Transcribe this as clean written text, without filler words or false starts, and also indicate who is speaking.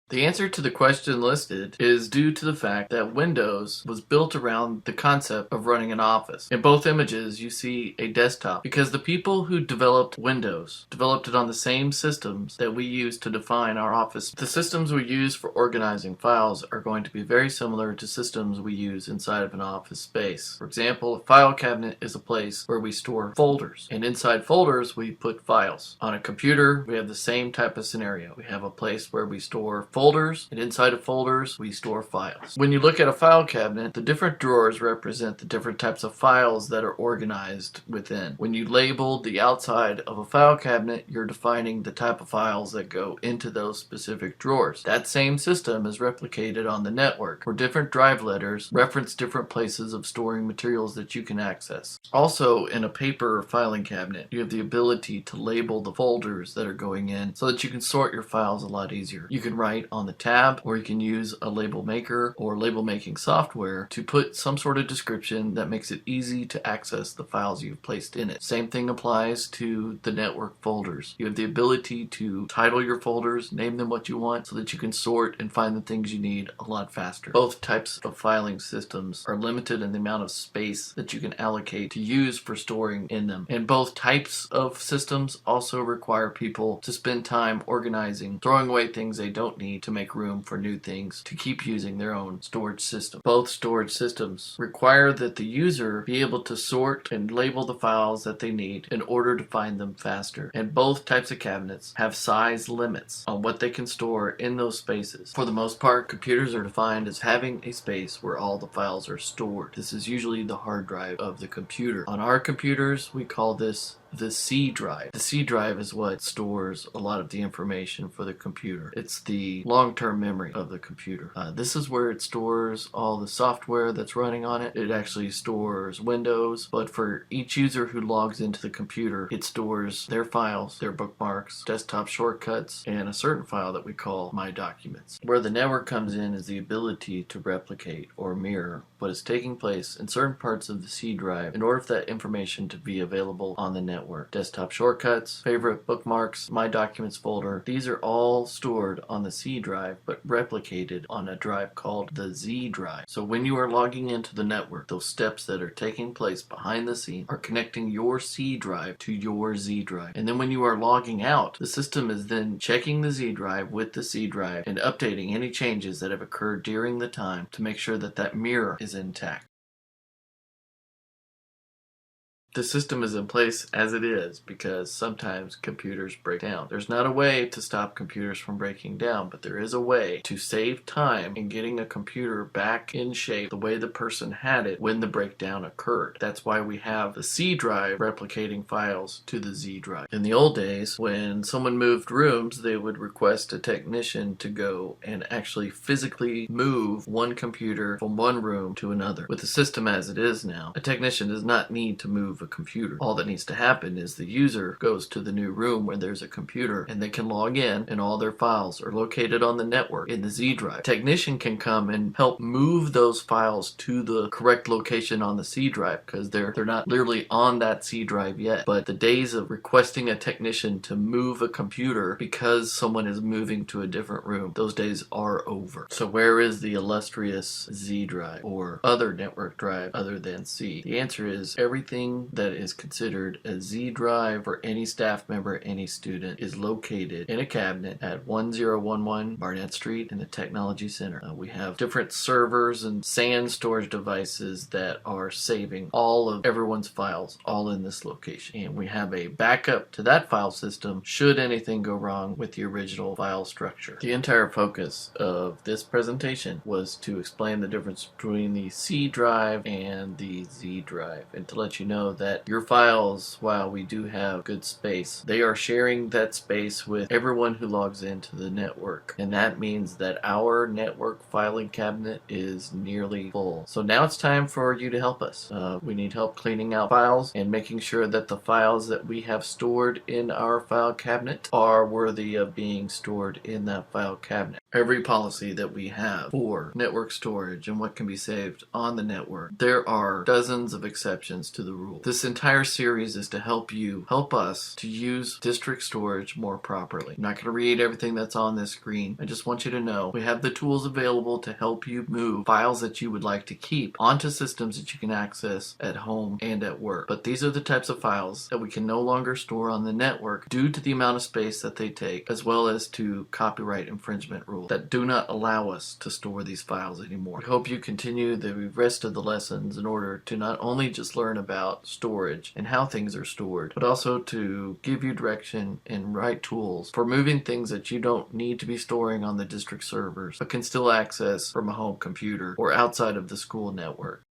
Speaker 1: The answer to the question listed is due to the fact that Windows was built around the concept of running an office. In both images, you see a desktop because the people who developed Windows developed it on the same systems that we use to define our office. The systems we use for organizing files are going to be very similar to systems we use inside of an office space. For example, a file cabinet is a place where we store folders, and inside folders we put files. On a computer, we have the same type of scenario. We have a place where we store folders, and inside of folders we store files. When you look at a file cabinet, the different drawers represent the different types of files that are organized within. When you label the outside of a file cabinet, you're defining the type of files that go into those specific drawers. That same system is replicated on the network, where different drive letters reference different places of storing materials that you can access. Also, in a paper filing cabinet, you have the ability to label the folders that are going in so that you can sort your files a lot easier. You can write on the tab, or you can use a label maker or label making software to put some sort of description that makes it easy to access the files you've placed in it. Same thing applies to the network folders. You have the ability to title your folders, name them what you want, so that you can sort and find the things you need a lot faster. Both types of filing systems are limited in the amount of space that you can allocate to use for storing in them. And both types of systems also require people to spend time organizing, throwing away things they don't need to make room for new things to keep using their own storage system. Both storage systems require that the user be able to sort and label the files that they need in order to find them faster. And both types of cabinets have size limits on what they can store in those spaces. For the most part, computers are defined as having a space where all the files are stored. This is usually the hard drive of the computer. On our computers, we call this the C drive. The C drive is what stores a lot of the information for the computer. It's the long-term memory of the computer. This is where it stores all the software that's running on it. It actually stores Windows, but for each user who logs into the computer, it stores their files, their bookmarks, desktop shortcuts, and a certain file that we call My Documents. Where the network comes in is the ability to replicate or mirror what is taking place in certain parts of the C drive in order for that information to be available on the network. Desktop shortcuts, favorite bookmarks, My Documents folder, these are all stored on the C drive but replicated on a drive called the Z drive. So when you are logging into the network, those steps that are taking place behind the scene are connecting your C drive to your Z drive. And then when you are logging out, the system is then checking the Z drive with the C drive and updating any changes that have occurred during the time to make sure that that mirror is intact. The system is in place as it is because sometimes computers break down. There's not a way to stop computers from breaking down, but there is a way to save time in getting a computer back in shape the way the person had it when the breakdown occurred. That's why we have the C drive replicating files to the Z drive. In the old days, when someone moved rooms, they would request a technician to go and actually physically move one computer from one room to another. With the system as it is now, a technician does not need to move a computer. All that needs to happen is the user goes to the new room where there's a computer and they can log in and all their files are located on the network in the Z drive. Technician can come and help move those files to the correct location on the C drive because they're not literally on that C drive yet. But the days of requesting a technician to move a computer because someone is moving to a different room, those days are over. So where is the illustrious Z drive or other network drive other than C? The answer is everything that is considered a Z drive for any staff member, any student, is located in a cabinet at 1011 Barnett Street in the Technology Center. We have different servers and SAN storage devices that are saving all of everyone's files all in this location. And we have a backup to that file system should anything go wrong with the original file structure. The entire focus of this presentation was to explain the difference between the C drive and the Z drive and to let you know that your files, while we do have good space, they are sharing that space with everyone who logs into the network. And that means that our network filing cabinet is nearly full. So now it's time for you to help us. We need help cleaning out files and making sure that the files that we have stored in our file cabinet are worthy of being stored in that file cabinet. every policy that we have for network storage and what can be saved on the network, there are dozens of exceptions to the rule. This entire series is to help us to use district storage more properly. I'm not going to read everything that's on this screen. I just want you to know we have the tools available to help you move files that you would like to keep onto systems that you can access at home and at work. But these are the types of files that we can no longer store on the network due to the amount of space that they take, as well as to copyright infringement rules that do not allow us to store these files anymore. I hope you continue the rest of the lessons in order to not only just learn about storage and how things are stored, but also to give you direction and right tools for moving things that you don't need to be storing on the district servers, but can still access from a home computer or outside of the school network.